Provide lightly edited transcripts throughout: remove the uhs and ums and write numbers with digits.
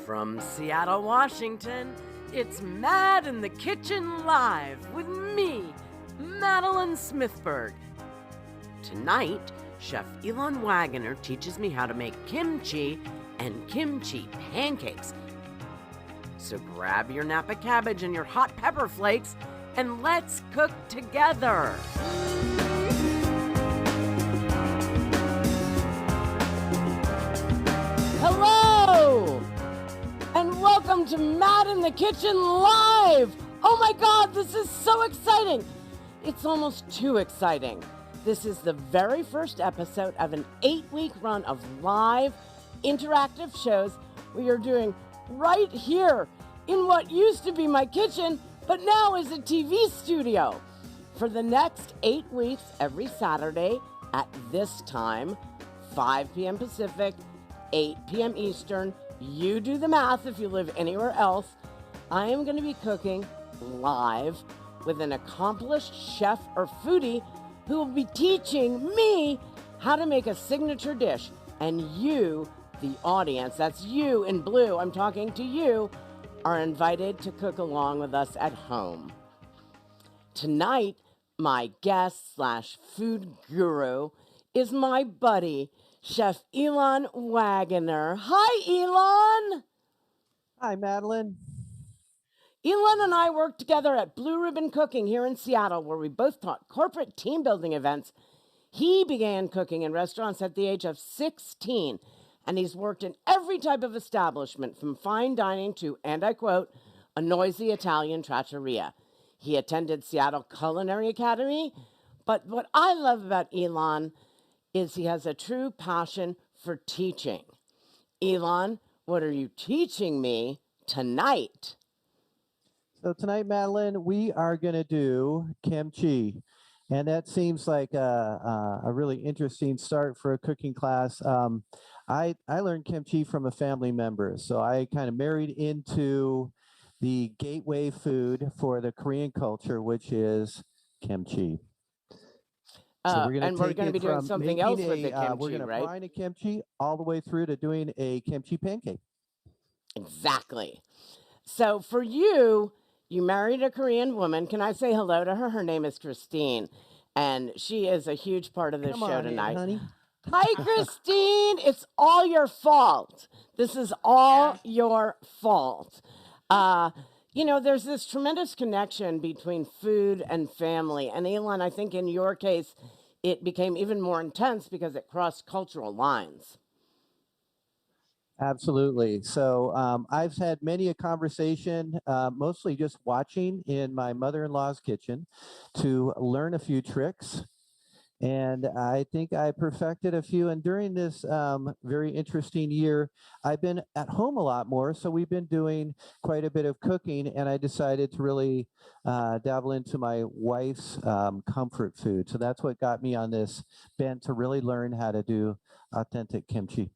From Seattle, Washington, it's Mad in the Kitchen Live with me, Madeline Smithberg. Tonight, Chef Elon Wagoner teaches me how to make kimchi and kimchi pancakes. So grab your Napa cabbage and your hot pepper flakes and let's cook together. Hello! And welcome to Mad in the Kitchen Live! Oh my God, this is so exciting! It's almost too exciting. This is the very first episode of an 8-week run of live interactive shows we are doing right here in what used to be my kitchen, but now is a TV studio. For the next 8 weeks, every Saturday at this time, 5 p.m. Pacific, 8 p.m. Eastern, you do the math if you live anywhere else, I am going to be cooking live with an accomplished chef or foodie who will be teaching me how to make a signature dish. And you, the audience, that's you in blue, I'm talking to you, are invited to cook along with us at home. Tonight, my guest / food guru is my buddy, Chef Elon Wagoner. Hi, Elon. Hi, Madeline. Elon and I worked together at Blue Ribbon Cooking here in Seattle, where we both taught corporate team building events. He began cooking in restaurants at the age of 16, and he's worked in every type of establishment, from fine dining to, and I quote, a noisy Italian trattoria. He attended Seattle Culinary Academy, but what I love about Elon is he has a true passion for teaching. Elon, what are you teaching me tonight? So tonight, Madeline, we are going to do kimchi. And that seems like a really interesting start for a cooking class. I learned kimchi from a family member. So I kind of married into the gateway food for the Korean culture, which is kimchi. So we're going to be doing something else with the kimchi, we're going to right? brine a kimchi all the way through to doing a kimchi pancake. Exactly. So for you, you married a Korean woman. Can I say hello to her? Her name is Christine, and she is a huge part of this show tonight. Honey. Hi, Christine. It's all your fault. This is all your fault. You know, there's this tremendous connection between food and family. And Elon, I think in your case, it became even more intense because it crossed cultural lines. Absolutely. So I've had many a conversation, mostly just watching in my mother-in-law's kitchen to learn a few tricks. And I think I perfected a few. And during this very interesting year, I've been at home a lot more. So we've been doing quite a bit of cooking. And I decided to really dabble into my wife's comfort food. So that's what got me on this bent to really learn how to do authentic kimchi.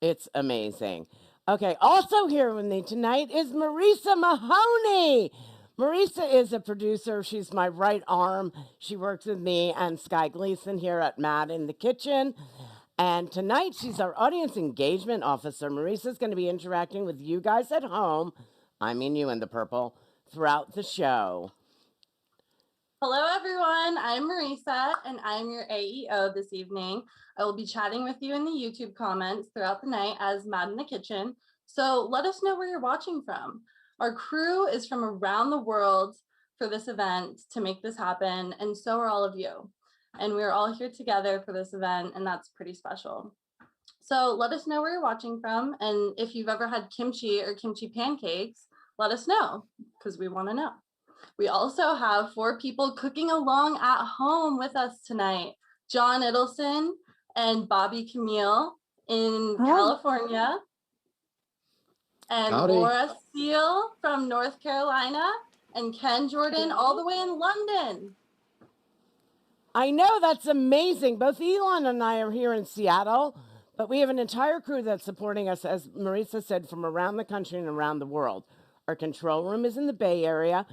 It's amazing. Okay, also here with me tonight is Marisa Mahoney. Marisa is a producer. She's my right arm. She works with me and Sky Gleason here at Mad in the Kitchen. And tonight she's our audience engagement officer. Marisa's going to be interacting with you guys at home, I mean you in the purple, throughout the show. Hello, everyone. I'm Marisa, and I'm your AEO this evening. I will be chatting with you in the YouTube comments throughout the night as Mad in the Kitchen. So let us know where you're watching from. Our crew is from around the world for this event to make this happen, and so are all of you. And we're all here together for this event, and that's pretty special. So let us know where you're watching from, and if you've ever had kimchi or kimchi pancakes, let us know, because we want to know. We also have 4 people cooking along at home with us tonight. John Idelson and Bobby Camille in California. And Howdy. Laura Steele from North Carolina. And Ken Jordan all the way in London. I know, that's amazing. Both Elon and I are here in Seattle, but we have an entire crew that's supporting us, as Marisa said, from around the country and around the world. Our control room is in the Bay Area.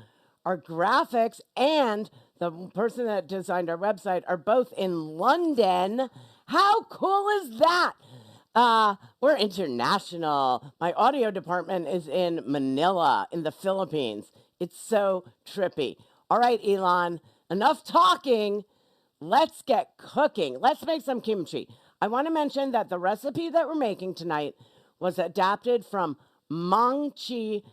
Our graphics and the person that designed our website are both in London. How cool is that? We're international. My audio department is in Manila, in the Philippines. It's so trippy. All right, Elon, enough talking. Let's get cooking. Let's make some kimchi. I want to mention that the recipe that we're making tonight was adapted from mangchi.com.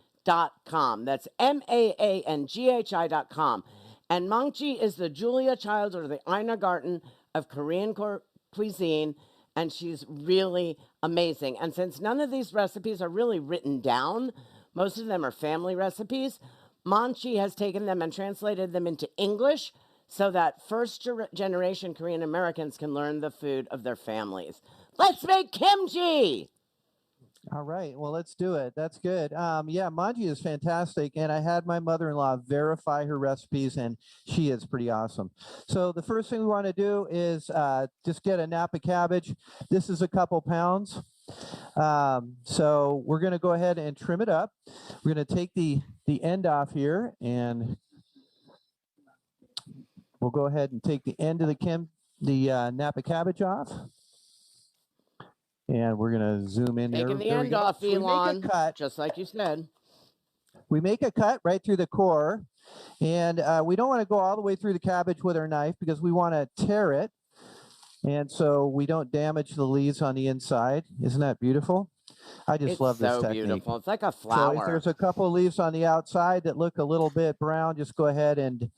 That's MAANGHI.com. And Mangchi is the Julia Child or the Ina Garten of Korean cuisine, and she's really amazing. And since none of these recipes are really written down, most of them are family recipes, Mangchi has taken them and translated them into English so that first-generation Korean Americans can learn the food of their families. Let's make kimchi! All right, well, let's do it. That's good. Yeah, Manji is fantastic, and I had my mother-in-law verify her recipes, and she is pretty awesome. So the first thing we want to do is just get a Napa cabbage. This is a couple pounds. So we're going to go ahead and trim it up. We're going to take the end off here, and we'll go ahead and take the end of the Napa cabbage off. And we're going to zoom in there. Taking the end off, Elon, cut, just like you said. We make a cut right through the core. And we don't want to go all the way through the cabbage with our knife because we want to tear it. And so we don't damage the leaves on the inside. Isn't that beautiful? I just love this technique. It's so beautiful. It's like a flower. So if there's a couple of leaves on the outside that look a little bit brown, just go ahead and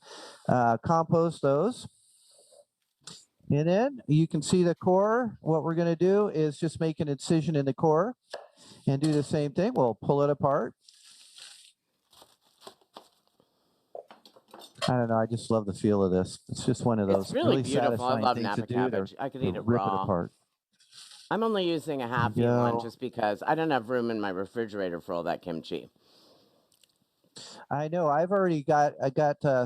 compost those. And then you can see the core. What we're going to do is just make an incision in the core and do the same thing. We'll pull it apart. I don't know. I just love the feel of this. It's just one of those it's really beautiful. satisfying I love things Napa to do. cabbage. I could eat it rip raw. it apart. I'm only using a half one just because I don't have room in my refrigerator for all that kimchi. I know. I've already got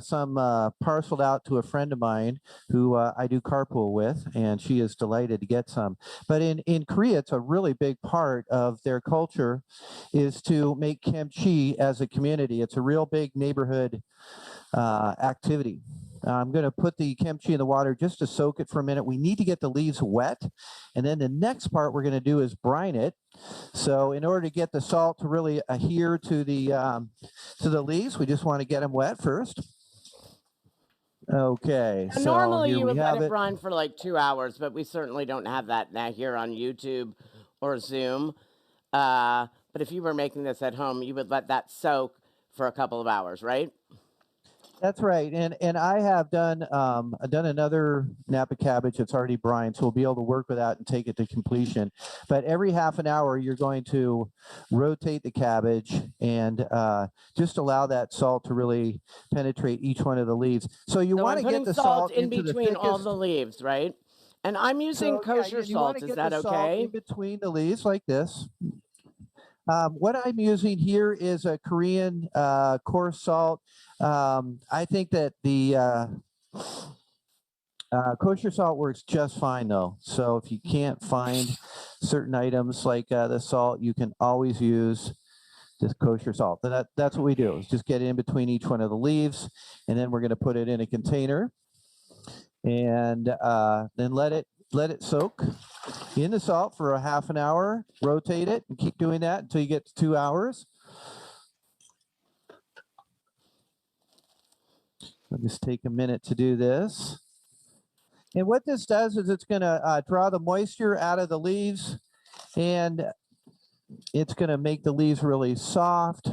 some parceled out to a friend of mine who I do carpool with, and she is delighted to get some. But in Korea, it's a really big part of their culture is to make kimchi as a community. It's a real big neighborhood activity. I'm going to put the kimchi in the water just to soak it for a minute. We need to get the leaves wet. And then the next part we're going to do is brine it. So in order to get the salt to really adhere to the leaves, we just want to get them wet first. Okay. So normally you would let it brine for like 2 hours, but we certainly don't have that now here on YouTube or Zoom. But if you were making this at home, you would let that soak for a couple of hours, right? That's right, and I have done another Napa cabbage that's already brined, so we'll be able to work with that and take it to completion. But every half an hour, you're going to rotate the cabbage and just allow that salt to really penetrate each one of the leaves. So you want to get the salt in between all the leaves, right? And I'm using kosher salt. Is that okay? In between the leaves, like this. What I'm using here is a Korean coarse salt. I think that the kosher salt works just fine, though. So if you can't find certain items like the salt, you can always use this kosher salt. That's what we do, is just get it in between each one of the leaves, and then we're going to put it in a container, and then let it soak in the salt for a half an hour. Rotate it and keep doing that until you get to 2 hours. I'll just take a minute to do this. And what this does is it's going to draw the moisture out of the leaves, and it's going to make the leaves really soft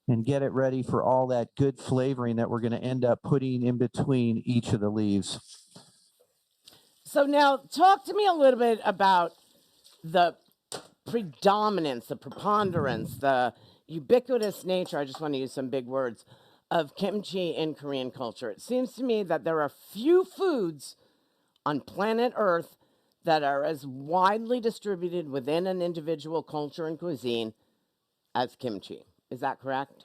and get it ready for all that good flavoring that we're going to end up putting in between each of the leaves. So now talk to me a little bit about the predominance, the preponderance, the ubiquitous nature, I just want to use some big words, of kimchi in Korean culture. It seems to me that there are few foods on planet Earth that are as widely distributed within an individual culture and cuisine as kimchi. Is that correct?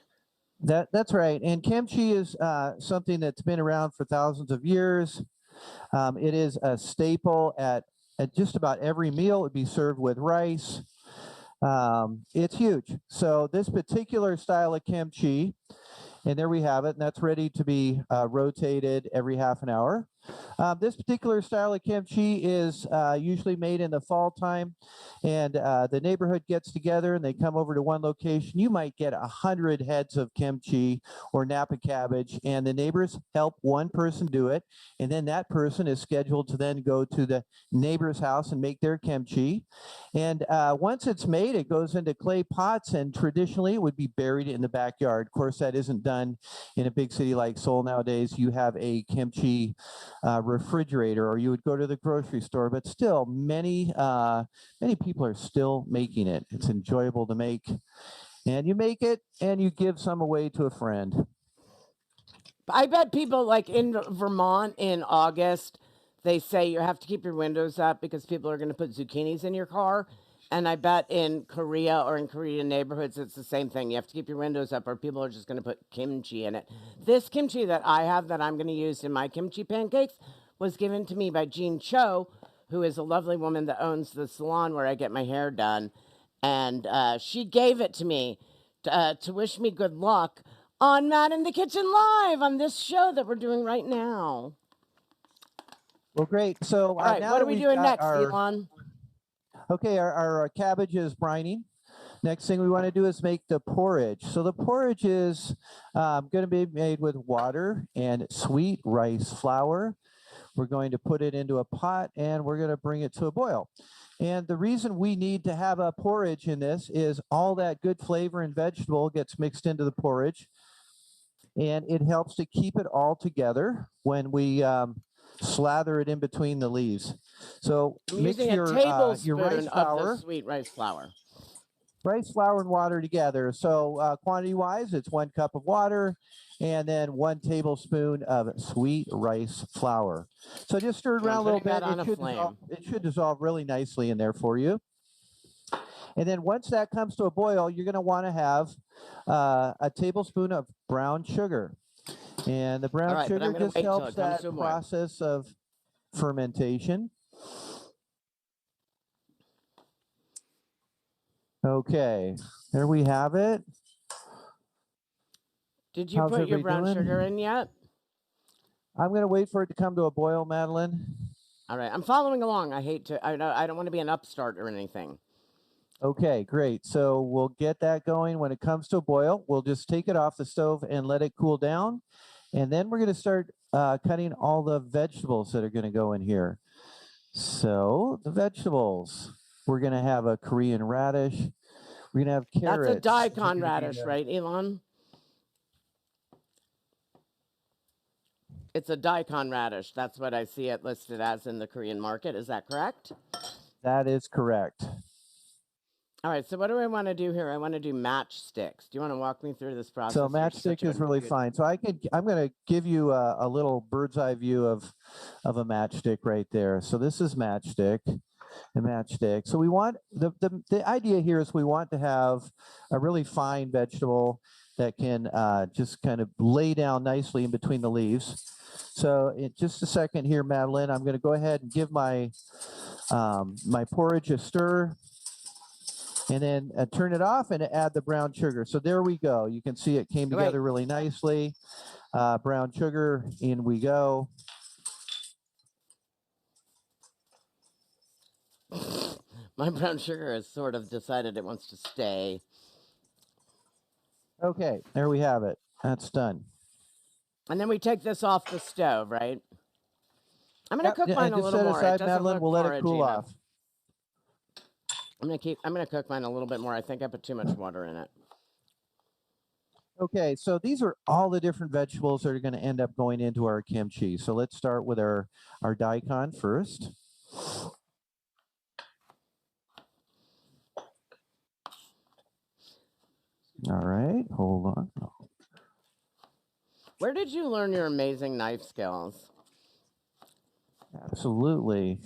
That's right. And kimchi is something that's been around for thousands of years. It is a staple at just about every meal. It would be served with rice. It's huge. So this particular style of kimchi, and there we have it, and that's ready to be rotated every half an hour. This particular style of kimchi is usually made in the fall time, and the neighborhood gets together and they come over to one location. You might get 100 heads of kimchi or Napa cabbage, and the neighbors help one person do it, and then that person is scheduled to then go to the neighbor's house and make their kimchi. And once it's made, it goes into clay pots, and traditionally it would be buried in the backyard. Of course, that isn't done in a big city like Seoul nowadays. You have a kimchi refrigerator, or you would go to the grocery store, but still many people are still making it. It's enjoyable to make, and you make it and you give some away to a friend. I bet people like in Vermont in August, they say you have to keep your windows up because people are going to put zucchinis in your car. And I bet in Korea or in Korean neighborhoods, it's the same thing. You have to keep your windows up or people are just going to put kimchi in it. This kimchi that I have that I'm going to use in my kimchi pancakes was given to me by Jean Cho, who is a lovely woman that owns the salon where I get my hair done. And she gave it to me to wish me good luck on Matt in the Kitchen Live on this show that we're doing right now. Well, great. So all right, now what are we doing next, Elon? Okay, our cabbage is brining. Next thing we want to do is make the porridge. So the porridge is going to be made with water and sweet rice flour. We're going to put it into a pot and we're going to bring it to a boil. And the reason we need to have a porridge in this is all that good flavor and vegetable gets mixed into the porridge. And it helps to keep it all together when we slather it in between the leaves. So mix your rice flour, of the sweet rice flour. Rice flour and water together. So quantity-wise, it's 1 cup of water and then 1 tablespoon of sweet rice flour. So just stir it around a little bit. It should dissolve really nicely in there for you. And then once that comes to a boil, you're going to want to have a tablespoon of brown sugar. And the brown sugar just helps that process of fermentation. Okay, there we have it. Did you put your brown sugar in yet? I'm going to wait for it to come to a boil, Madeline. All right, I'm following along. I don't want to be an upstart or anything. Okay, great. So we'll get that going. When it comes to a boil, we'll just take it off the stove and let it cool down. And then we're going to start cutting all the vegetables that are going to go in here. So the vegetables, we're going to have a Korean radish. We're going to have carrots. That's a daikon radish, right, Elon? It's a daikon radish. That's what I see it listed as in the Korean market. Is that correct? That is correct. All right, so what do I want to do here? I want to do matchsticks. Do you want to walk me through this process? So matchstick is really fine. So I'm going to give you a little bird's eye view of a matchstick right there. So this is matchstick. So we want the idea here is we want to have a really fine vegetable that can just kind of lay down nicely in between the leaves. So in just a second here, Madeline, I'm going to go ahead and give my my porridge a stir. And then turn it off and add the brown sugar. So there we go. You can see it came together really nicely. Brown sugar, in we go. My brown sugar has sort of decided it wants to stay. Okay, there we have it. That's done. And then we take this off the stove, right? I'm going to cook mine a little more. Set aside, Madeline. We'll let it cool off. I'm gonna cook mine a little bit more. I think I put too much water in it. Okay, so these are all the different vegetables that are going to end up going into our kimchi. So let's start with our daikon first. All right, hold on. Where did you learn your amazing knife skills? Absolutely.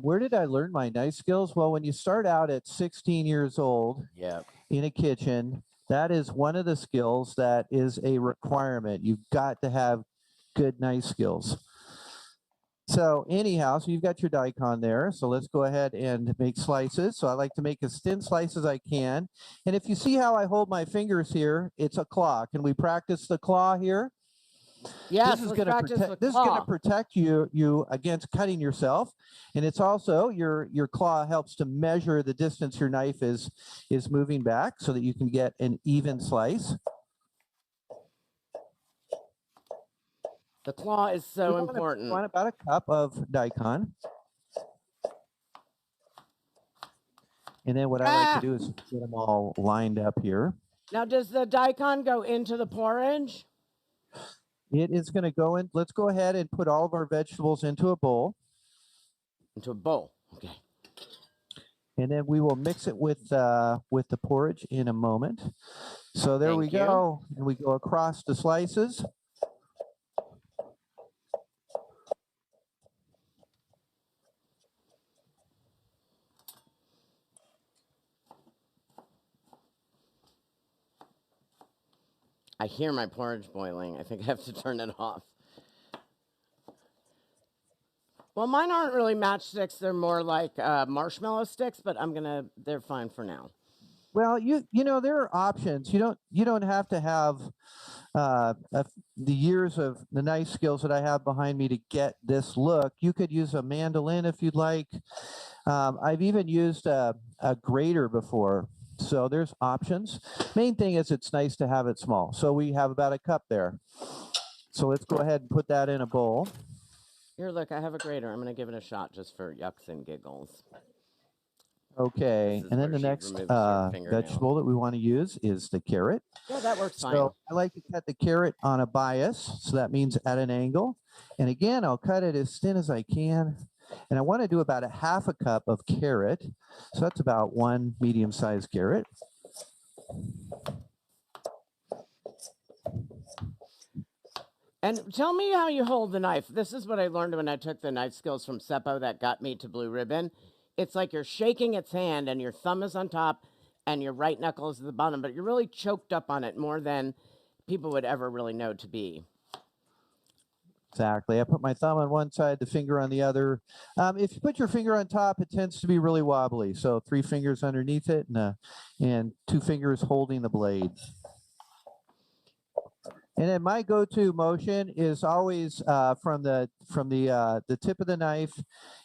Where did I learn my knife skills? Well, when you start out at 16 years old in a kitchen, that is one of the skills that is a requirement. You've got to have good knife skills. So anyhow, so you've got your daikon there. So let's go ahead and make slices. So I like to make as thin slices as I can. And if you see how I hold my fingers here, it's a claw. Can we practice the claw here? Yes, This is let's going to practice the protect. This is going to claw. protect you against cutting yourself, and it's also your claw helps to measure the distance your knife is moving back, so that you can get an even slice. The claw is so important. We want about a cup of daikon. And then what I like to do is get them all lined up here. Now, does the daikon go into the porridge? It is going to go in. Let's go ahead and put all of our vegetables into a bowl. Into a bowl. Okay. And then we will mix it with the porridge in a moment. So there we go. And we go across the slices. I hear my porridge boiling. I think I have to turn it off. Well, mine aren't really matchsticks. They're more like marshmallow sticks, but they're fine for now. Well, you know, there are options. You don't have to have the years of the knife skills that I have behind me to get this look. You could use a mandolin if you'd like. I've even used a grater before. So there's options. Main thing is it's nice to have it small. So we have about a cup there. So let's go ahead and put that in a bowl. Here, look, I have a grater. I'm going to give it a shot just for yucks and giggles. Okay, and then the next vegetable that we want to use is the carrot. Yeah, that works fine. So I like to cut the carrot on a bias, so that means at an angle. And again, I'll cut it as thin as I can. And I want to do about a half a cup of carrot. So that's about one medium-sized carrot. And tell me how you hold the knife. This is what I learned when I took the knife skills from Seppo that got me to Blue Ribbon. It's like you're shaking its hand and your thumb is on top and your right knuckle is at the bottom, but you're really choked up on it more than people would ever really know to be. Exactly. I put my thumb on one side, the finger on the other. If you put your finger on top, it tends to be really wobbly. So 3 fingers underneath it and 2 fingers holding the blade. And then my go-to motion is always from the tip of the knife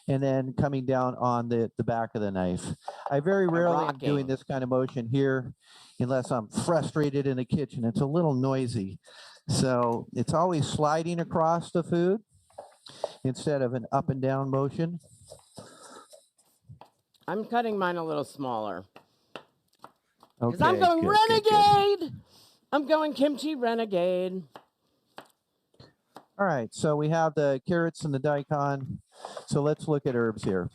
and then coming down on the back of the knife. I very rarely am doing this kind of motion here unless I'm frustrated in the kitchen. It's a little noisy. So it's always sliding across the food instead of an up and down motion. I'm cutting mine a little smaller. Okay, because I'm going renegade. Good. I'm going kimchi renegade. All right, so we have the carrots and the daikon. So let's look at herbs here.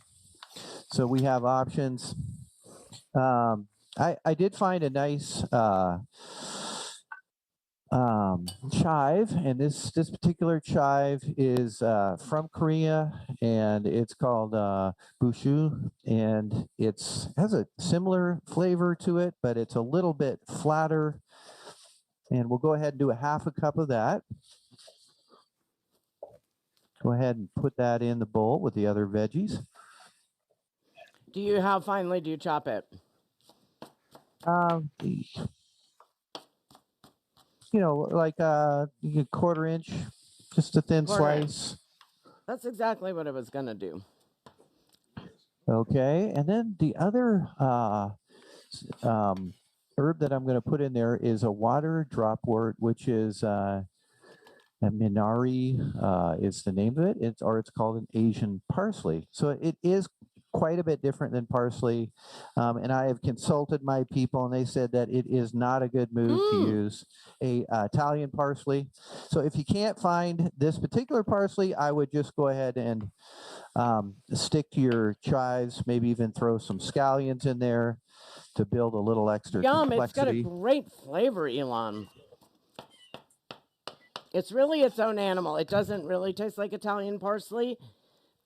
So we have options. I did find a nice chive, and this particular chive is from Korea, and it's called bushu, and it has a similar flavor to it, but it's a little bit flatter. And we'll go ahead and do a half a cup of that. Go ahead and put that in the bowl with the other veggies. How finely do you chop it? You know, like a 1/4 inch, just a thin slice. That's exactly what I was gonna do. Okay, and then the other herb that I'm going to put in there is a water dropwort, which is a minari is the name of it. It's called an Asian parsley. So it is quite a bit different than parsley. And I have consulted my people, and they said that it is not a good move to use a Italian parsley. So if you can't find this particular parsley, I would just go ahead and stick to your chives, maybe even throw some scallions in there to build a little extra complexity. It's got a great flavor, Elon. It's really its own animal. It doesn't really taste like Italian parsley.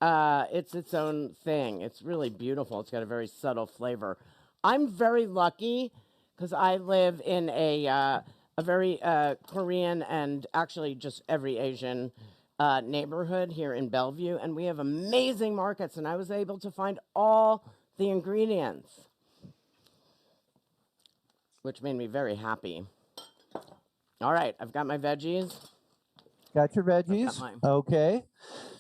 It's its own thing. It's really beautiful. It's got a very subtle flavor. I'm very lucky because I live in a very Korean and actually just every Asian neighborhood here in Bellevue, and we have amazing markets, and I was able to find all the ingredients, which made me very happy. All right, I've got my veggies. Got your I've got veggies? mine. Okay.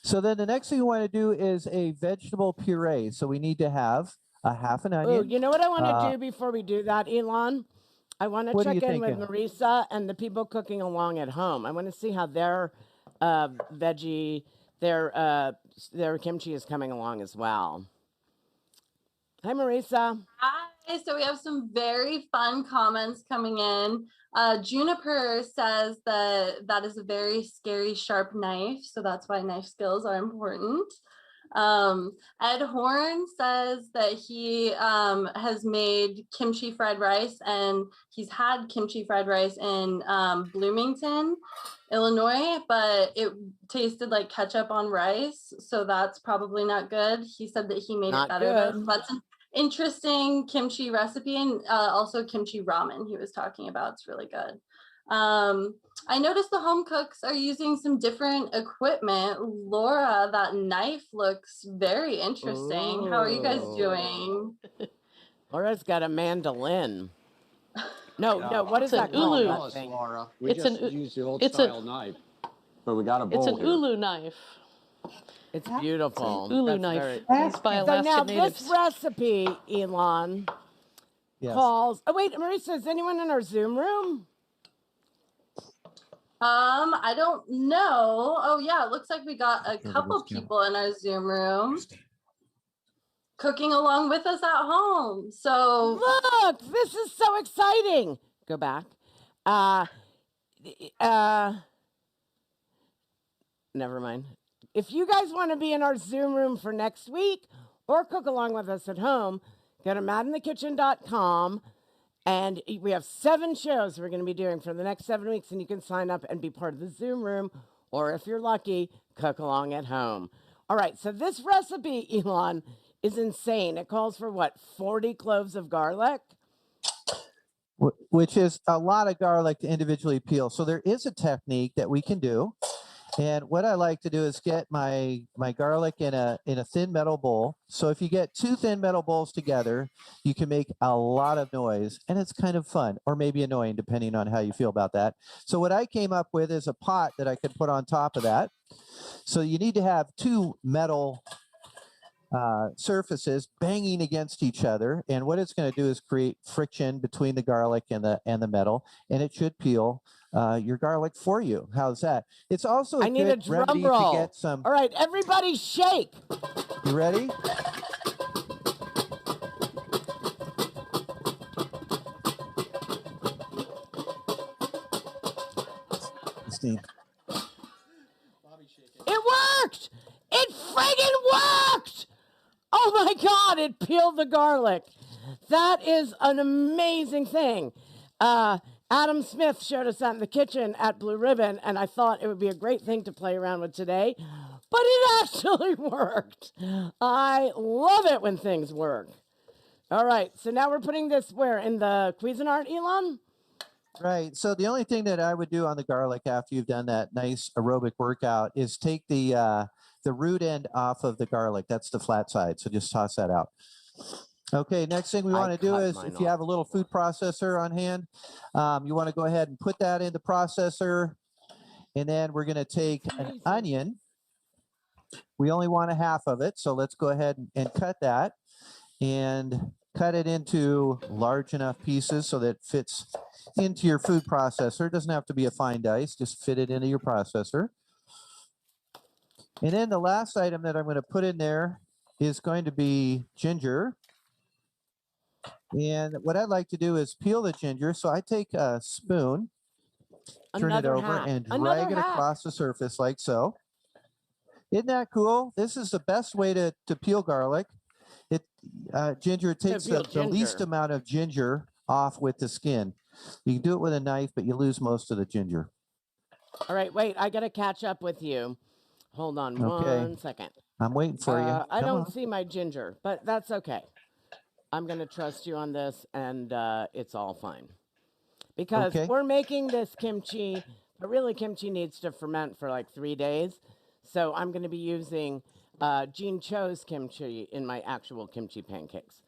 So then the next thing we want to do is a vegetable puree. So we need to have a half an Oh, onion. you know what I want to do before we do that, Elon? I want to What are check you in with thinking? Marisa and the people cooking along at home. I want to see how their veggie, their kimchi is coming along as well. Hi, Marisa. Hi, so we have some very fun comments coming in. Juniper says that is a very scary, sharp knife, so that's why knife skills are important. Ed Horn says that he has made kimchi fried rice, and he's had kimchi fried rice in Bloomington, Illinois, but it tasted like ketchup on rice, so that's probably not good. He said that he made Not it better good. though. So that's an interesting kimchi recipe, and also kimchi ramen he was talking about. It's really good. I noticed the home cooks are using some different equipment. Laura, that knife looks very interesting. How are you guys doing? Laura's got a mandolin. No, what is It's that an called? ulu. That thing? Laura. We It's just an- used the old it's style knife, but we got a bowl It's an here. ulu knife. It's beautiful. Ulu That's knife. very- Used by So now Alaskan this natives. recipe, Elon, Yes. calls. Oh wait, Marisa, is anyone in our Zoom room? I don't know. Oh yeah, it looks like we got a couple people in our Zoom room cooking along with us at home. So Look, this is so exciting. Go back. Never mind. If you guys want to be in our Zoom room for next week or cook along with us at home, go to madinthekitchen.com. And we have 7 shows we're going to be doing for the next 7 weeks, and you can sign up and be part of the Zoom room, or if you're lucky, cook along at home. All right, so this recipe, Elon, is insane. It calls for what, 40 cloves of garlic? Which is a lot of garlic to individually peel. So there is a technique that we can do. And what I like to do is get my garlic in a thin metal bowl. So if you get 2 thin metal bowls together, you can make a lot of noise, and it's kind of fun, or maybe annoying, depending on how you feel about that. So what I came up with is a pot that I could put on top of that. So you need to have 2 metal surfaces banging against each other, and what it's going to do is create friction between the garlic and the metal, and it should peel your garlic for you. How's that? It's also I need a good drum remedy roll. to get some. All right, everybody shake. You ready? Steve. It worked! It friggin' worked! Oh my God, it peeled the garlic. That is an amazing thing. Adam Smith showed us that in the kitchen at Blue Ribbon, and I thought it would be a great thing to play around with today, but it actually worked. I love it when things work. All right, so now we're putting this where? In the Cuisinart, Elon? Right. So the only thing that I would do on the garlic after you've done that nice aerobic workout is take the root end off of the garlic. That's the flat side. So just toss that out. Okay. Next thing we want to do is, if you have a little food processor on hand, you want to go ahead and put that in the processor, and then we're going to take an onion. We only want a half of it, so let's go ahead and cut that, and cut it into large enough pieces so that it fits into your food processor. It doesn't have to be a fine dice, just fit it into your processor. And then the last item that I'm going to put in there is going to be ginger. And what I'd like to do is peel the ginger. So I take a spoon, turn it over, and drag it across the surface like so. Isn't that cool? This is the best way to peel garlic. Ginger takes the least amount of ginger off with the skin. You can do it with a knife, but you lose most of the ginger. All right, wait, I got to catch up with you. Hold on one second. I'm waiting for you. I don't see my ginger, but that's okay. I'm going to trust you on this, and it's all fine. Because we're making this kimchi, but really kimchi needs to ferment for like 3 days. So I'm going to be using Jean Cho's kimchi in my actual kimchi pancakes.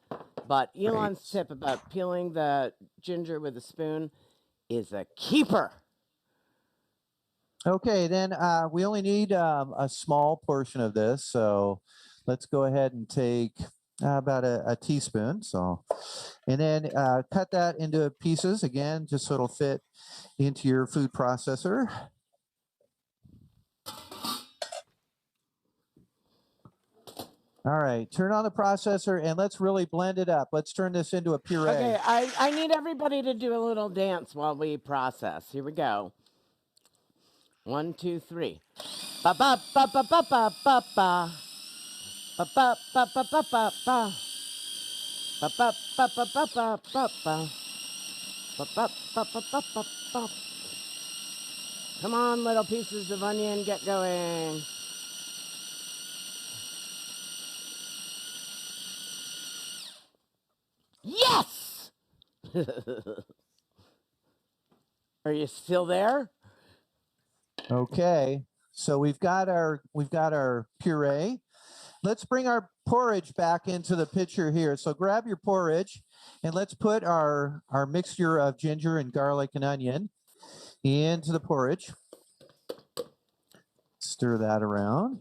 But Elon's tip about peeling the ginger with a spoon is a keeper. Okay, then we only need a small portion of this, so let's go ahead and take about a teaspoon. So, and then cut that into pieces again, just so it'll fit into your food processor. All right, turn on the processor and let's really blend it up. Let's turn this into a puree. Okay, I need everybody to do a little dance while we process. Here we go. 1, 2, 3. Ba ba ba ba ba ba ba ba. Ba ba ba ba ba ba ba. Ba ba ba ba ba ba ba ba. Ba ba ba ba ba ba ba. Come on, little pieces of onion, get going. Yes! Are you still there? Okay, so we've got our puree. Let's bring our porridge back into the picture here. So grab your porridge and let's put our mixture of ginger and garlic and onion into the porridge. Stir that around.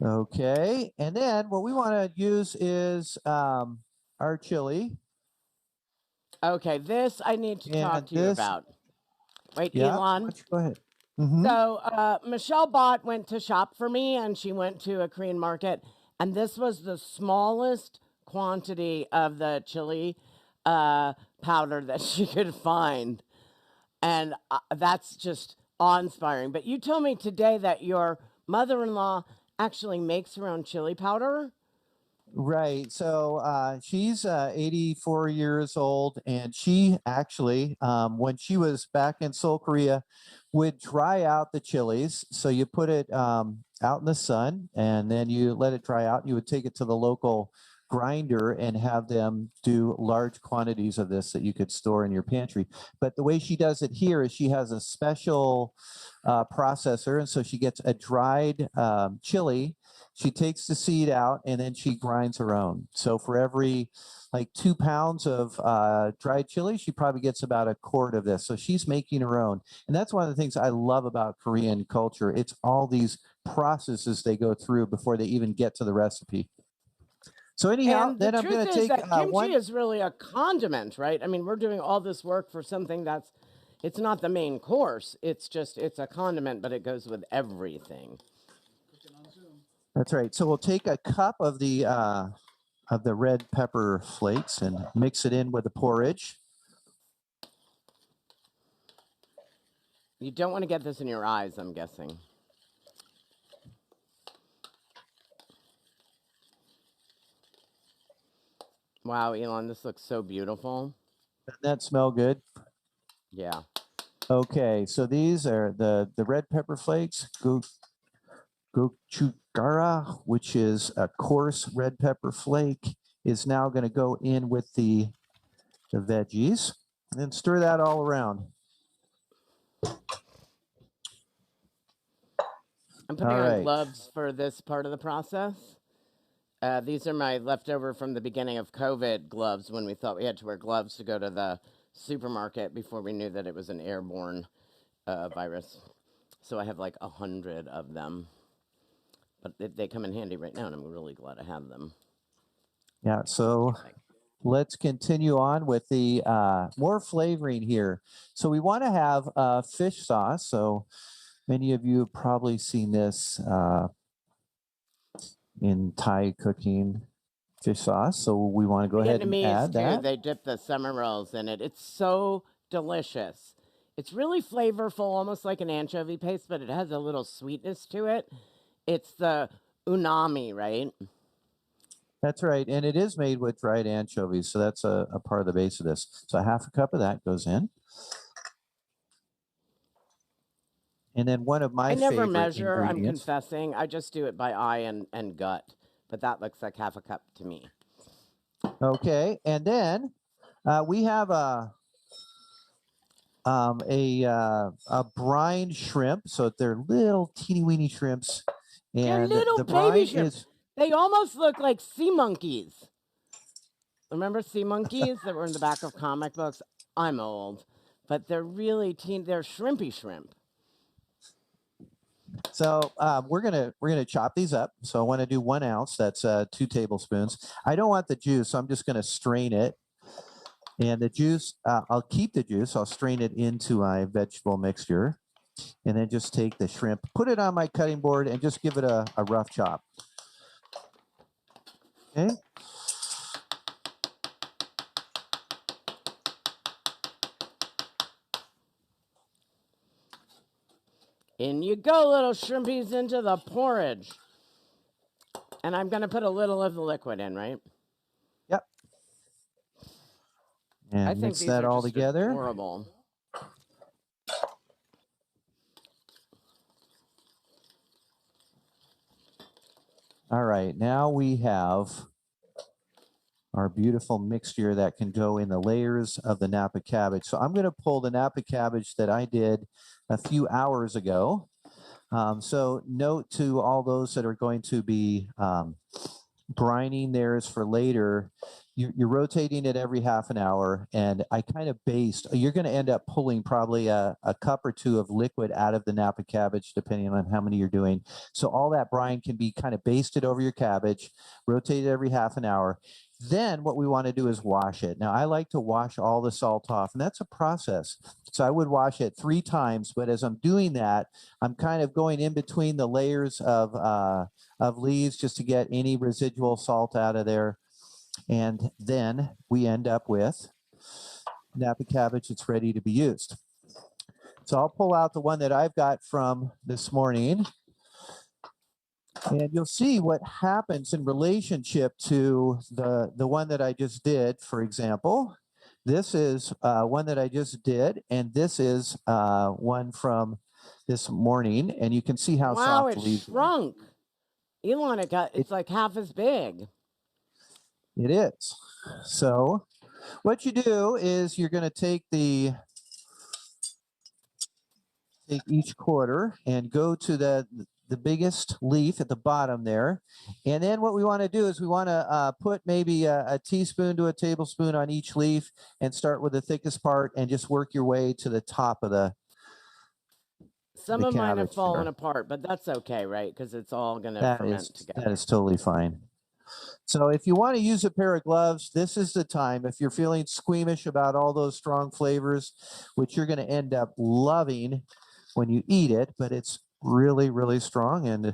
Okay, and then what we want to use is our chili. Okay, this I need to talk to you about. Wait, Yeah, Elon. go ahead. So Michelle Bott went to shop for me, and she went to a Korean market, and this was the smallest quantity of the chili powder that she could find, and that's just awe-inspiring. But you told me today that your mother-in-law actually makes her own chili powder. Right. So she's 84 years old, and she actually, when she was back in Seoul, Korea, would dry out the chilies. So you put it out in the sun, and then you let it dry out. You would take it to the local grinder and have them do large quantities of this that you could store in your pantry. But the way she does it here is she has a special processor, and so she gets a dried chili. She takes the seed out and then she grinds her own. So for every like 2 pounds of dried chili, she probably gets about a quart of this. So she's making her own. And that's one of the things I love about Korean culture. It's all these processes they go through before they even get to the recipe. So anyhow, And then the I'm going truth to is take that kimchi one. is really a condiment, right? I mean, we're doing all this work for something it's not the main course. It's a condiment, but it goes with everything. That's right. So we'll take a cup of the red pepper flakes and mix it in with the porridge. You don't want to get this in your eyes, I'm guessing. Wow, Elon, this looks so beautiful. Doesn't that smell good? Yeah. Okay, so these are the red pepper flakes, gochujara, which is a coarse red pepper flake, is now going to go in with the veggies, and then stir that all around. I'm putting on gloves for this part of the process. These are my leftover from the beginning of COVID gloves when we thought we had to wear gloves to go to the supermarket before we knew that it was an airborne virus. So I have like 100 of them. But they come in handy right now, and I'm really glad I have them. Yeah, so let's continue on with the more flavoring here. So we want to have fish sauce. So many of you have probably seen this in Thai cooking, fish sauce. So we want to go ahead and add that. They dip the summer rolls in it. It's so delicious. It's really flavorful, almost like an anchovy paste, but it has a little sweetness to it. It's the unami, right? That's right. And it is made with dried anchovies. So that's a part of the base of this. So half a cup of that goes in. And then one of my favorite I never measure, I'm ingredients. confessing. I just do it by eye and gut. But that looks like half a cup to me. Okay. And then we have a brine shrimp. So they're little teeny weeny shrimps. And they're little the baby brine shrimp. They almost look like sea monkeys. Remember sea monkeys that were in the back of comic books? I'm old. but they're really they're shrimpy shrimp. So we're gonna chop these up. So I want to do 1 ounce. That's 2 tablespoons. I don't want the juice, so I'm just gonna strain it. And the juice, I'll keep the juice. I'll strain it into my vegetable mixture, and then just take the shrimp, put it on my cutting board, and just give it a rough chop. Okay. In you go, little shrimpies, into the porridge. And I'm going to put a little of the liquid in, right? Yep. And I think mix these that are all just together. adorable. All right, now we have our beautiful mixture that can go in the layers of the Napa cabbage. So I'm going to pull the Napa cabbage that I did a few hours ago. So note to all those that are going to be brining theirs for later, you're rotating it every half an hour, and I kind of baste. You're going to end up pulling probably a cup or 2 of liquid out of the Napa cabbage, depending on how many you're doing. So all that brine can be kind of basted over your cabbage, rotated every half an hour. Then what we want to do is wash it. Now, I like to wash all the salt off, and that's a process. So I would wash it 3 times, but as I'm doing that, I'm kind of going in between the layers of leaves just to get any residual salt out of there. And then we end up with Napa cabbage that's ready to be used. So I'll pull out the one that I've got from this morning. And you'll see what happens in relationship to the one that I just did, for example. This is one that I just did, and this is one from this morning. And you can see how soft the leaves Wow, it shrunk. Elon, it's like half as big. It is. So what you do is you're going to take each quarter and go to the biggest leaf at the bottom there. And then what we want to do is we want to put maybe a teaspoon to a tablespoon on each leaf and start with the thickest part and just work your way to the top of the Some of mine have fallen there. apart, but that's okay, right? Because it's all going to ferment together. That is totally fine. So if you want to use a pair of gloves, this is the time. If you're feeling squeamish about all those strong flavors, which you're going to end up loving when you eat it, but it's really, really strong, and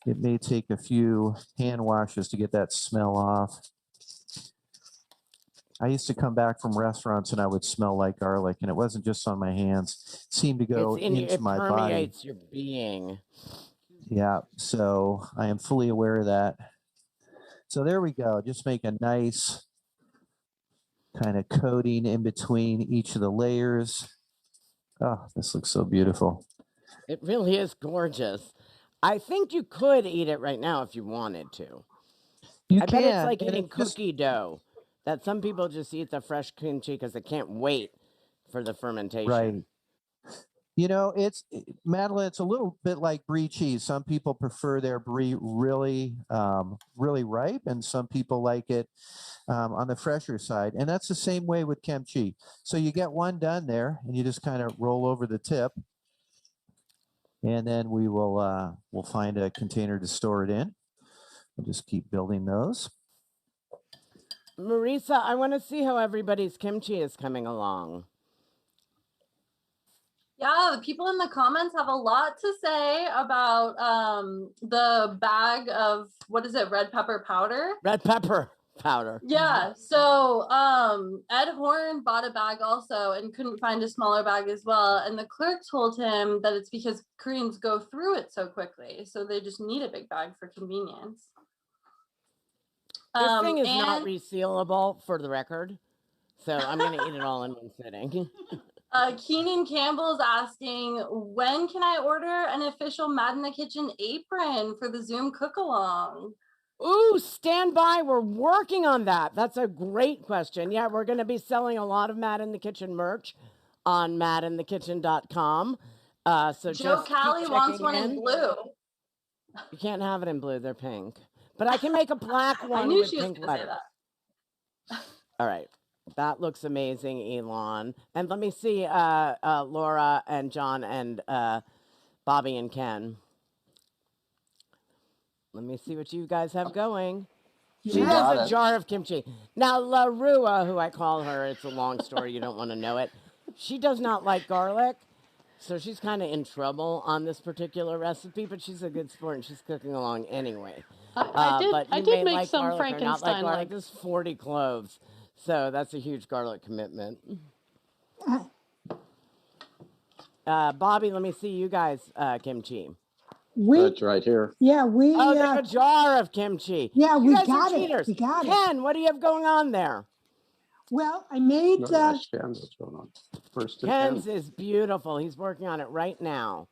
it may take a few hand washes to get that smell off. I used to come back from restaurants and I would smell like garlic, and it wasn't just on my hands. It seemed to go into my body. It permeates your being. Yeah, so I am fully aware of that. So there we go. Just make a nice kind of coating in between each of the layers. Oh, this looks so beautiful. It really is gorgeous. I think you could eat it right now if you wanted to. I bet it's like eating cookie dough, that some people just eat the fresh kimchi because they can't wait for the fermentation. Right. You know, Madeline, it's a little bit like brie cheese. Some people prefer their brie really, really ripe, and some people like it on the fresher side. And that's the same way with kimchi. So you get one done there, and you just kind of roll over the tip. And then we will we'll find a container to store it in. We'll just keep building those. Marisa, I want to see how everybody's kimchi is coming along. Yeah, the people in the comments have a lot to say about the bag of, what is it, red pepper powder? Red pepper powder. Yeah, so Ed Horn bought a bag also and couldn't find a smaller bag as well. And the clerk told him that it's because Koreans go through it so quickly. So they just need a big bag for convenience. This thing is not resealable, for the record. So I'm going to eat it all in one sitting. Keenan Campbell's asking, when can I order an official Mad in the Kitchen apron for the Zoom cook-along? Ooh, stand by. We're working on that. That's a great question. Yeah, we're going to be selling a lot of Mad in the Kitchen merch on madinthekitchen.com. So Joe Callie wants one in blue. You can't have it in blue. They're pink. But I can make a black one with pink letters. Say that. All right. That looks amazing, Elon. And let me see Laura and John and Bobby and Ken. Let me see what you guys have going. She You has got a it. jar of kimchi. Now, La Rua, who I call her, it's a long story, you don't want to know it. She does not like garlic, so she's kind of in trouble on this particular recipe, but she's a good sport and she's cooking along anyway. But I you did may make like some garlic or not like Frankenstein garlic. like. There's 40 cloves, so that's a huge garlic commitment. Bobby, let me see you guys kimchi. That's right here. Oh, they have a jar of kimchi. Yeah, You we guys are got it. cheaters. We got it. Ken, what do you have going on there? Well, I made No, that's Ken. What's going on? First to Ken's Ken. is beautiful. He's working on it right now.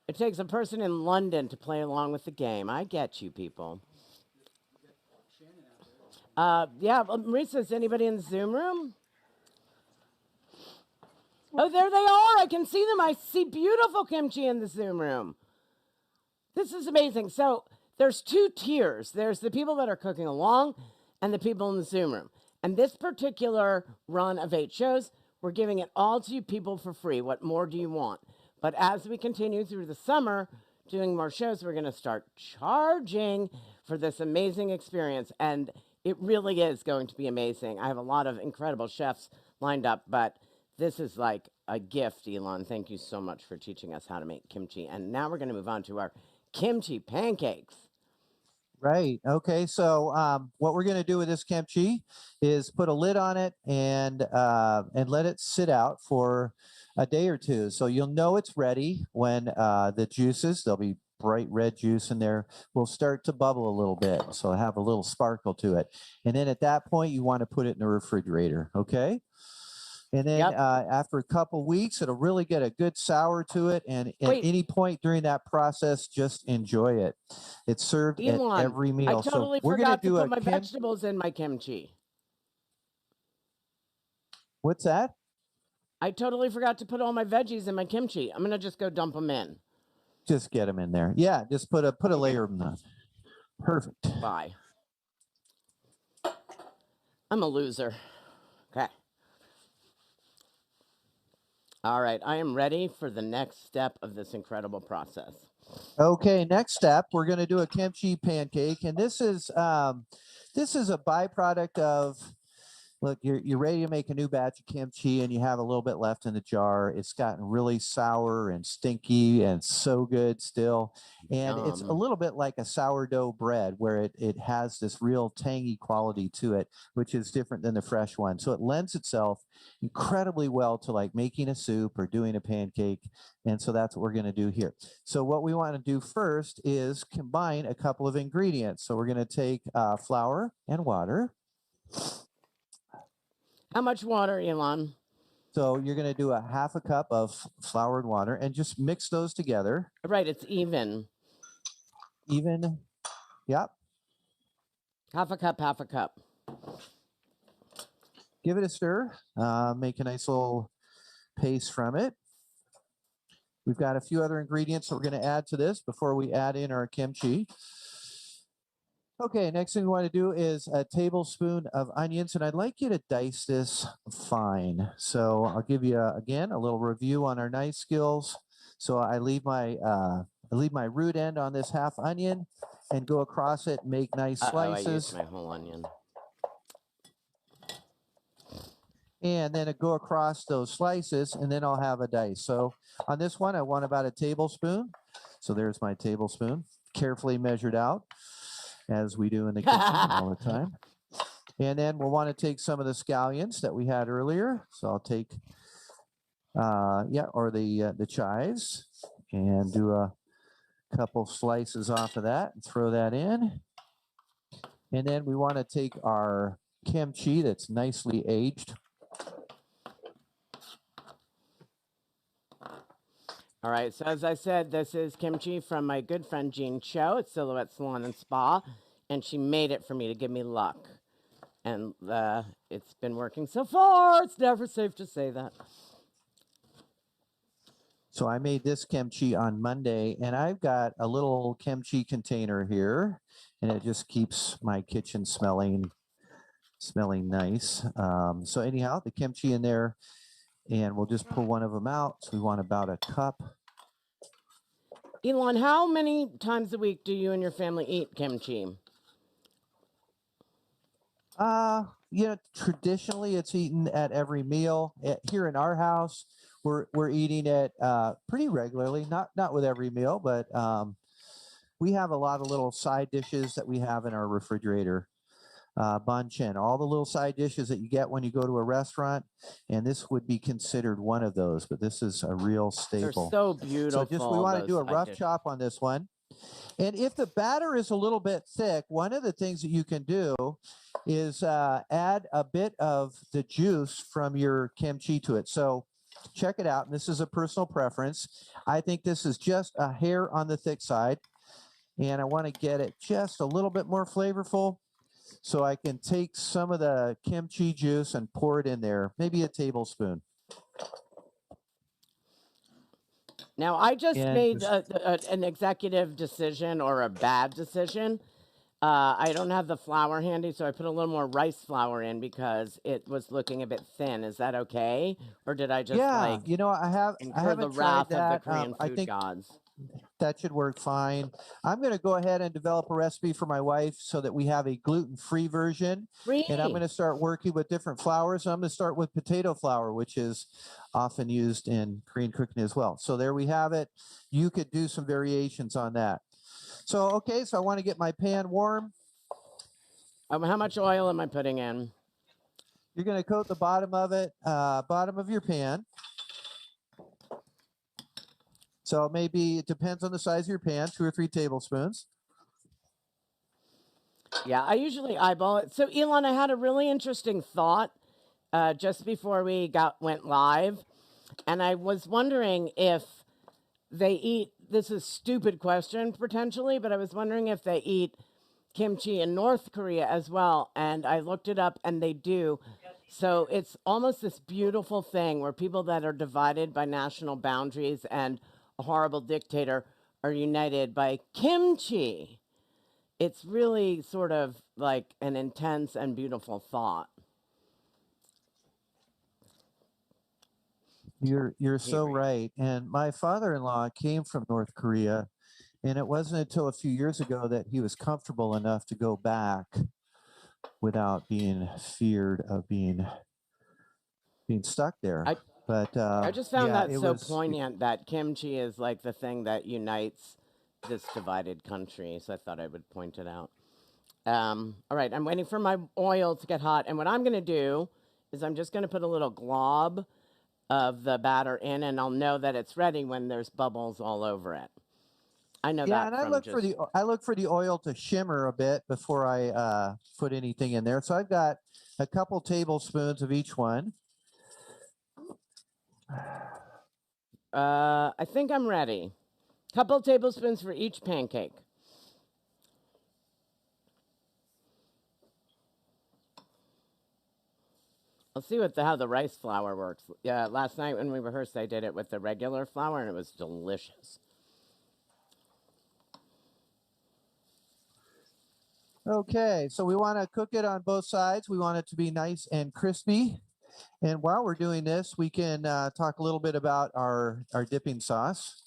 It takes a person in London to play along with the game. I get you, people. Yeah, Marisa, is anybody in the Zoom room? Oh, there they are. I can see them. I see beautiful kimchi in the Zoom room. This is amazing. So there's two tiers. There's the people that are cooking along and the people in the Zoom room. And this particular run of 8 shows, we're giving it all to you people for free. What more do you want? But as we continue through the summer, doing more shows, we're going to start charging for this amazing experience. And it really is going to be amazing. I have a lot of incredible chefs lined up, but this is like a gift, Elon. Thank you so much for teaching us how to make kimchi. And now we're going to move on to our kimchi pancakes. Right. Okay. So what we're going to do with this kimchi is put a lid on it and let it sit out for a day or two. So you'll know it's ready when the juices, there'll be bright red juice in there, will start to bubble a little bit. So have a little sparkle to it. And then at that point, you want to put it in the refrigerator. Okay. And then after a couple weeks, it'll really get a good sour to it. And at any point during that process, just enjoy it. It's served Elon, at every meal. I totally so we're going forgot to to do put my vegetables in my kimchi. What's that? I totally forgot to put all my veggies in my kimchi. I'm going to just go dump them in. Just get them in there. Yeah, just put a layer of them on. Perfect. Bye. I'm a loser. Okay. All right, I am ready for the next step of this incredible process. Okay, next step, we're going to do a kimchi pancake, and this is a byproduct of. Look, you're ready to make a new batch of kimchi, and you have a little bit left in the jar. It's gotten really sour and stinky, and so good still. And it's a little bit like a sourdough bread, where it has this real tangy quality to it, which is different than the fresh one. So it lends itself incredibly well to like making a soup or doing a pancake. And so that's what we're going to do here. So what we want to do first is combine a couple of ingredients. So we're going to take flour and water. How much water, Elon? So you're going to do a half a cup of flour and water and just mix those together. Right, it's even. Even, yep. Half a cup, half a cup. Give it a stir. Make a nice little paste from it. We've got a few other ingredients that we're going to add to this before we add in our kimchi. Okay, next thing we want to do is a tablespoon of onions, and I'd like you to dice this fine. So I'll give you, again, a little review on our knife skills. So I leave my root end on this half onion and go across it and make nice slices. I used my whole onion. And then go across those slices, and then I'll have a dice. So on this one, I want about a tablespoon. So there's my tablespoon, carefully measured out, as we do in the kitchen all the time. And then we'll want to take some of the scallions that we had earlier. So I'll take, the chives, and do a couple slices off of that and throw that in. And then we want to take our kimchi that's nicely aged. All right, so as I said, this is kimchi from my good friend Jean Cho at Silhouette Salon and Spa, and she made it for me to give me luck. And it's been working so far. It's never safe to say that. So I made this kimchi on Monday, and I've got a little kimchi container here, and it just keeps my kitchen smelling smelling nice. So anyhow, the kimchi in there, and we'll just pull one of them out. So we want about a cup. Elon, how many times a week do you and your family eat kimchi? Traditionally it's eaten at every meal. Here in our house, we're eating it pretty regularly. Not with every meal, but we have a lot of little side dishes that we have in our refrigerator. Bunch and all the little side dishes that you get when you go to a restaurant, and this would be considered one of those, but this is a real staple. They're so beautiful. So just we want to do a rough chop on this one. And if the batter is a little bit thick, one of the things that you can do is add a bit of the juice from your kimchi to it. So check it out. And this is a personal preference. I think this is just a hair on the thick side, and I want to get it just a little bit more flavorful. So I can take some of the kimchi juice and pour it in there, maybe a tablespoon. Now, I just made an executive decision or a bad decision. I don't have the flour handy, so I put a little more rice flour in because it was looking a bit thin. Is that okay? Or did I just I haven't the wrath tried that. of the Korean food I think gods? that should work fine. I'm going to go ahead and develop a recipe for my wife so that we have a gluten-free version. And I'm going to start working with different flours. I'm going to start with potato flour, which is often used in Korean cooking as well. So there we have it. You could do some variations on that. So, okay, so I want to get my pan warm. How much oil am I putting in? You're going to coat the bottom of it, bottom of your pan. So maybe it depends on the size of your pan, 2 or 3 tablespoons. Yeah, I usually eyeball it. So, Elon, I had a really interesting thought just before we went live. And I was wondering if they eat, this is a stupid question potentially, but I was wondering if they eat kimchi in North Korea as well. And I looked it up and they do. So it's almost this beautiful thing where people that are divided by national boundaries and a horrible dictator are united by kimchi. It's really sort of like an intense and beautiful thought. You're so right. And my father-in-law came from North Korea, and it wasn't until a few years ago that he was comfortable enough to go back without being feared of being stuck there. I just found that so poignant that kimchi is like the thing that unites this divided country. So I thought I would point it out. All right, I'm waiting for my oil to get hot. And what I'm going to do is I'm just going to put a little glob of the batter in, and I'll know that it's ready when there's bubbles all over it. I know that. Yeah, and I look for the oil to shimmer a bit before I put anything in there. So I've got a couple tablespoons of each one. I think I'm ready. Couple tablespoons for each pancake. I'll see how the rice flour works. Yeah, last night when we rehearsed, I did it with the regular flour, and it was delicious. Okay, so we want to cook it on both sides. We want it to be nice and crispy. And while we're doing this, we can talk a little bit about our dipping sauce,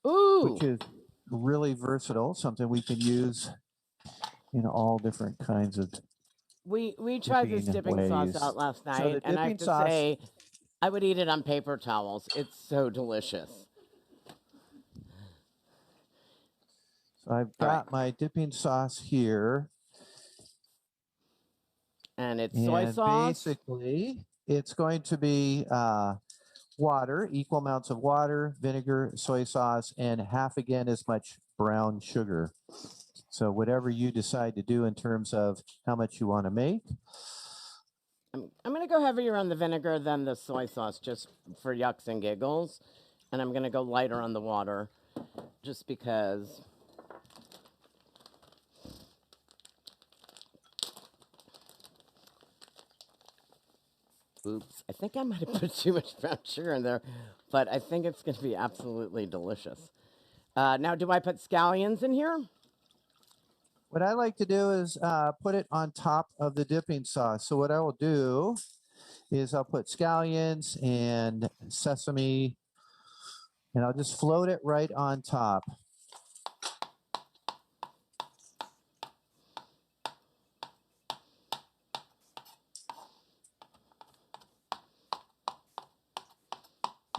which is really versatile, something we can use in all different kinds of We tried this dipping sauce out last night, and I have to say, I would eat it on paper towels. It's so delicious. So I've got my dipping sauce here. And it's soy sauce. Basically, it's going to be water, equal amounts of water, vinegar, soy sauce, and half again as much brown sugar. So whatever you decide to do in terms of how much you want to make. I'm going to go heavier on the vinegar than the soy sauce just for yucks and giggles. And I'm going to go lighter on the water just because. Oops, I think I might have put too much brown sugar in there, but I think it's going to be absolutely delicious. Now, do I put scallions in here? What I like to do is put it on top of the dipping sauce. So what I will do is I'll put scallions and sesame, and I'll just float it right on top.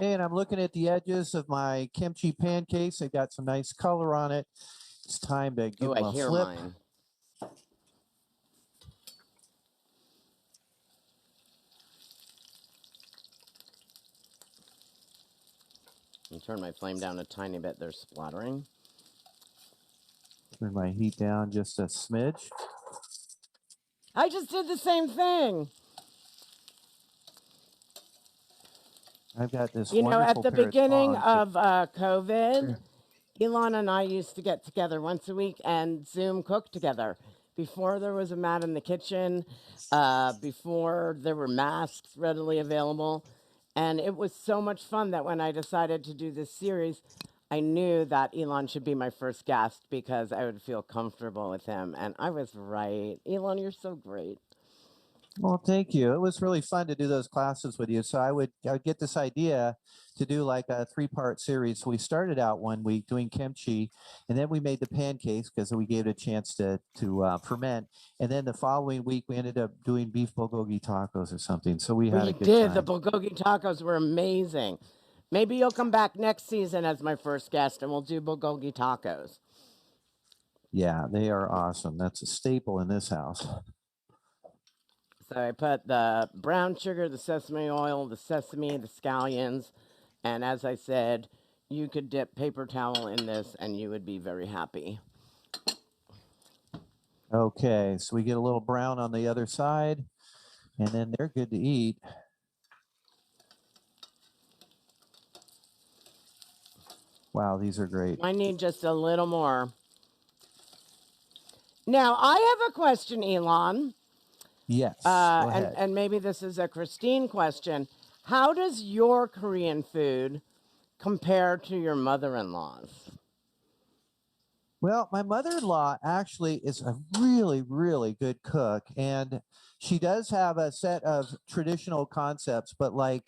And I'm looking at the edges of my kimchi pancakes. They've got some nice color on it. It's time to give them a flip. Mine. And turn my flame down a tiny bit. They're splattering. Turn my heat down just a smidge. I just did the same thing. I've got this You know, at wonderful the pair beginning tongs of COVID, Elon and I used to get together once a week and Zoom cook together. Before there was a mat in the kitchen, before there were masks readily available. And it was so much fun that when I decided to do this series, I knew that Elon should be my first guest because I would feel comfortable with him. And I was right. Elon, you're so great. Well, thank you. It was really fun to do those classes with you. So I would get this idea to do like a 3-part series. So we started out one week doing kimchi, and then we made the pancakes because we gave it a chance to ferment. And then the following week we ended up doing beef bulgogi tacos or something. So we had a good time. The bulgogi tacos were amazing. Maybe you'll come back next season as my first guest, and we'll do bulgogi tacos. Yeah, they are awesome. That's a staple in this house. So I put the brown sugar, the sesame oil, the sesame, the scallions, and as I said, you could dip paper towel in this and you would be very happy. Okay, so we get a little brown on the other side, and then they're good to eat. Wow, these are great. I need just a little more. Now, I have a question, Elon. Yes, go ahead. And maybe this is a Christine question. How does your Korean food compare to your mother-in-law's? Well, my mother-in-law actually is a really, really good cook, and she does have a set of traditional concepts, but like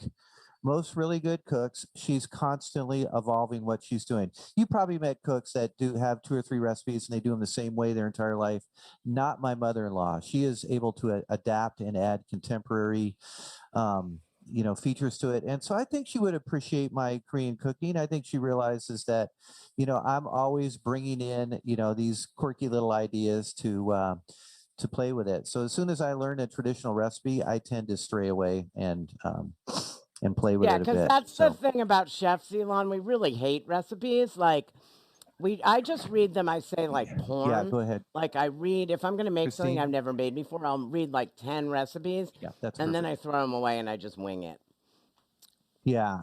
most really good cooks, she's constantly evolving what she's doing. You probably met cooks that do have 2 or 3 recipes and they do them the same way their entire life. Not my mother-in-law. She is able to adapt and add contemporary features to it. And so I think she would appreciate my Korean cooking. I think she realizes that, I'm always bringing in, these quirky little ideas to play with it. So as soon as I learn a traditional recipe, I tend to stray away and play with it a bit. Yeah, because that's the thing about chefs, Elon. We really hate recipes. Like, I just read them. I say like porn. Yeah, go ahead. Like I read, if I'm going to make something Christine? I've never made before, I'll read like 10 recipes. Yeah, that's and then perfect. I throw them away and I just wing it. Yeah.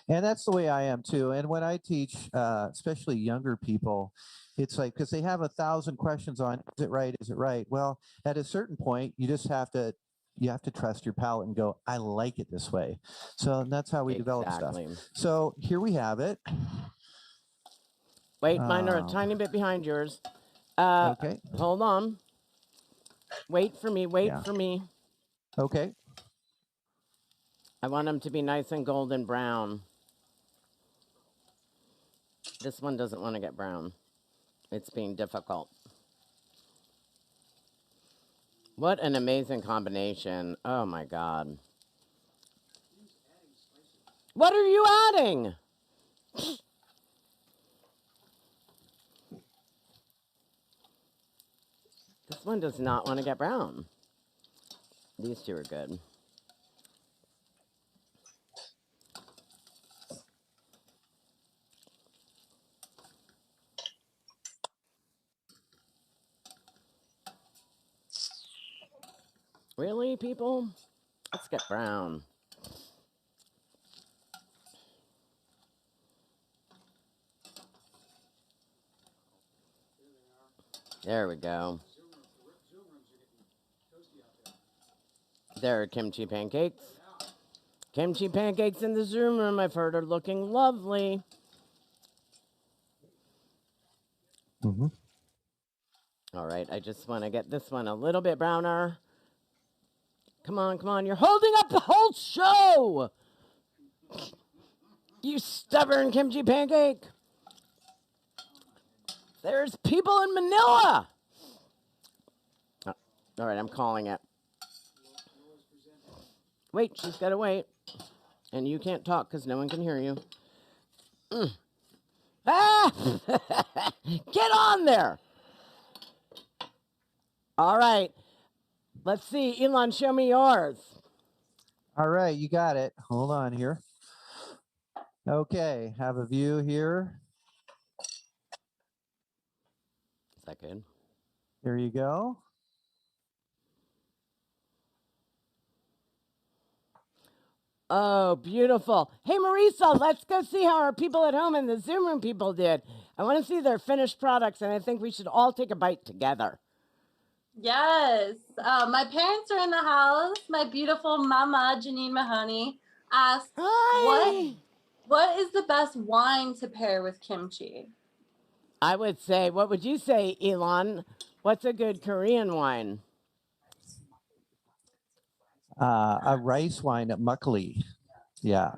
And that's the way I am too. And when I teach, especially younger people, it's like, because they have 1,000 questions on, is it right? Is it right? Well, at a certain point, you just have to trust your palate and go, I like it this way. So that's how we develop stuff. So here we have it. Wait, mine are a tiny bit behind yours. Okay. Hold on. Wait for me. For me. Okay. I want them to be nice and golden brown. This one doesn't want to get brown. It's being difficult. What an amazing combination. Oh my God. What are you adding? This one does not want to get brown. These two are good. Really, people? Let's get brown. There we go. There are kimchi pancakes. Kimchi pancakes in the Zoom room, I've heard, are looking lovely. Mm-hmm. All right, I just want to get this one a little bit browner. Come on, come on. You're holding up the whole show. You stubborn kimchi pancake. There's people in Manila. Oh, all right, I'm calling it. Wait, she's got to wait. And you can't talk because no one can hear you. Ah! Get on there. All right. Let's see. Elon, show me yours. All right, you got it. Hold on here. Okay, have a view here. Is that good? Here you go. Oh, beautiful. Hey, Marisa, let's go see how our people at home and the Zoom room people did. I want to see their finished products, and I think we should all take a bite together. Yes. My parents are in the house. My beautiful mama, Janine Mahoney, asked, Hi. what is the best wine to pair with kimchi? I would say, what would you say, Elon? What's a good Korean wine? A rice wine at Muckley. Yeah.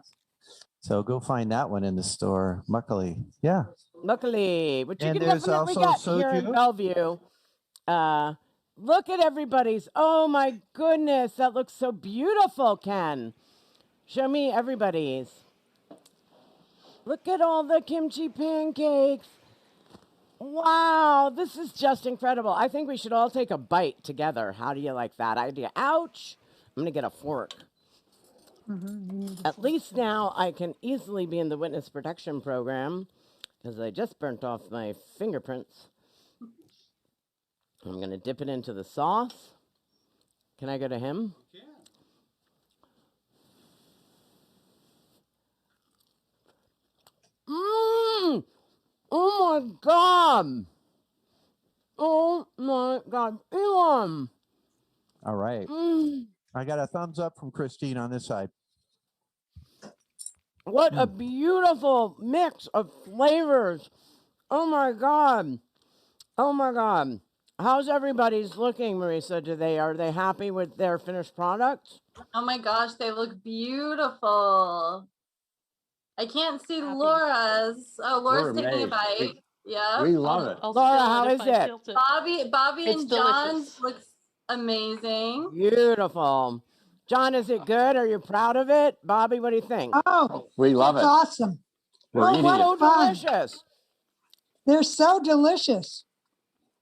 So go find that one in the store. Muckley. Yeah. Luckily, which you And can there's definitely also get here in soju. Bellevue. Look at everybody's. Oh my goodness, that looks so beautiful, Ken. Show me everybody's. Look at all the kimchi pancakes. Wow, this is just incredible. I think we should all take a bite together. How do you like that idea? Ouch. I'm going to get a fork. At least now I can easily be in the witness protection program because I just burnt off my fingerprints. I'm going to dip it into the sauce. Can I go to him? Yeah. Mmm! Oh my God! Oh my God! Elon! All right. Mm. I got a thumbs up from Christine on this side. What a beautiful mix of flavors. Oh my God. Oh my God. How's everybody's looking, Marisa? Are they happy with their finished products? Oh my gosh, they look beautiful. I can't see Laura's. Oh, Laura's taking a bite. Yeah. We love it. Laura, how is it? Bobby It's and John's delicious. looks amazing. Beautiful. John, is it good? Are you proud of it? Bobby, what do you think? Oh, We love that's it. awesome. We're eating So it. fun. delicious. They're so delicious.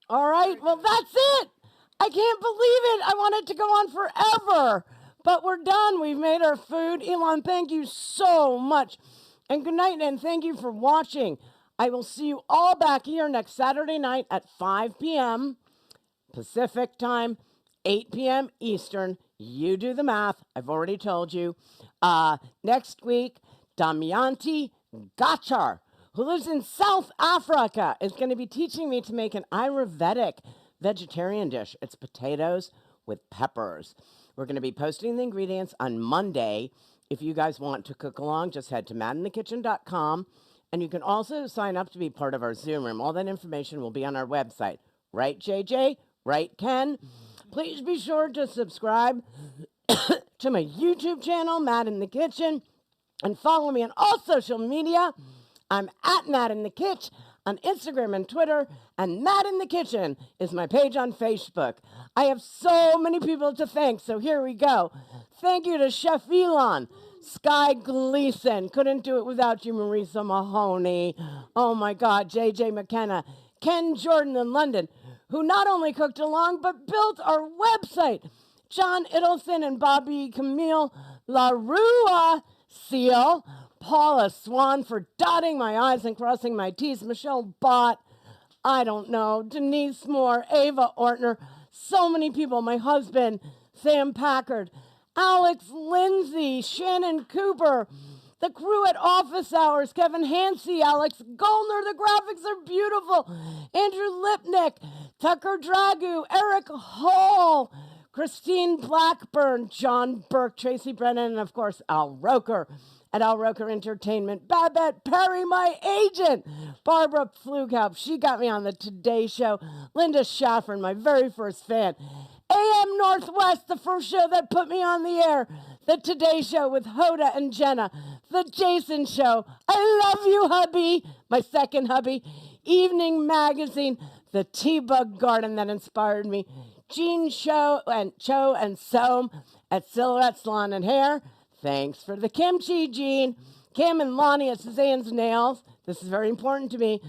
All right, well, that's it. I can't believe it. I wanted to go on forever, but we're done. We've made our food. Elon, thank you so much. And good night, and thank you for watching. I will see you all back here next Saturday night at 5 p.m. Pacific time, 8 p.m. Eastern. You do the math. I've already told you. Next week, Damayanti Gachar, who lives in South Africa, is going to be teaching me to make an Ayurvedic vegetarian dish. It's potatoes with peppers. We're going to be posting the ingredients on Monday. If you guys want to cook along, just head to madinthekitchen.com. And you can also sign up to be part of our Zoom room. All that information will be on our website. Right, JJ? Right, Ken? Please be sure to subscribe to my YouTube channel, Mad in the Kitchen, and follow me on all social media. I'm at Mad in the Kitchen on Instagram and Twitter, and Mad in the Kitchen is my page on Facebook. I have so many people to thank, so here we go. Thank you to Chef Elon, Sky Gleason. Couldn't do it without you, Marisa Mahoney. Oh my God, JJ McKenna, Ken Jordan in London, who not only cooked along, but built our website. John Idelson and Bobby Camille LaRua Seal. Paula Swan for dotting my I's and crossing my T's. Michelle Bott. I don't know. Denise Moore. Ava Ortner. So many people. My husband, Sam Packard. Alex Lindsay. Shannon Cooper. The crew at Office Hours, Kevin Hansey, Alex Goldner, the graphics are beautiful. Andrew Lipnick, Tucker Dragu, Eric Hall, Christine Blackburn, John Burke, Tracy Brennan, and of course, Al Roker. at Al Roker Entertainment, Babette Perry, my agent, Barbara Flugaup, she got me on the Today Show, Linda Schaffern, my very first fan, AM Northwest, the first show that put me on the air, the Today Show with Hoda and Jenna, the Jason Show, I love you, hubby, my second hubby, Evening Magazine, the T-Bug Garden that inspired me, Jean Cho and Soam at Silhouette Salon and Hair. Thanks for the kimchi, Jean. Kim and Lonnie at Suzanne's Nails. This is very important to me.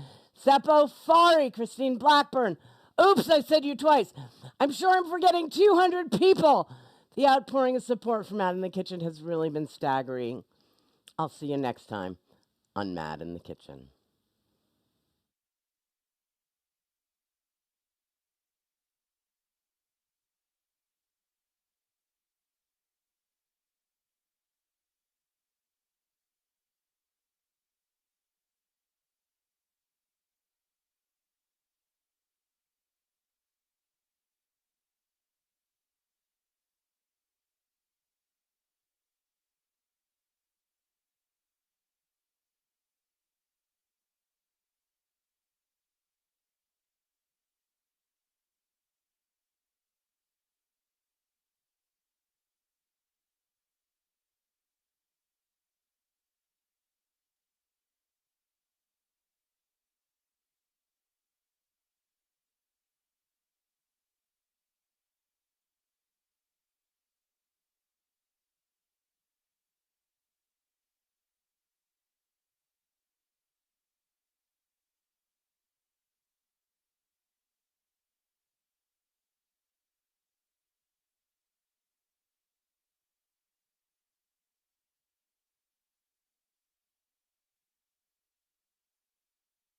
Seppo Fari, Christine Blackburn. Oops, I said you twice. I'm sure I'm forgetting 200 people. The outpouring of support from Mad in the Kitchen has really been staggering. I'll see you next time on Mad in the Kitchen.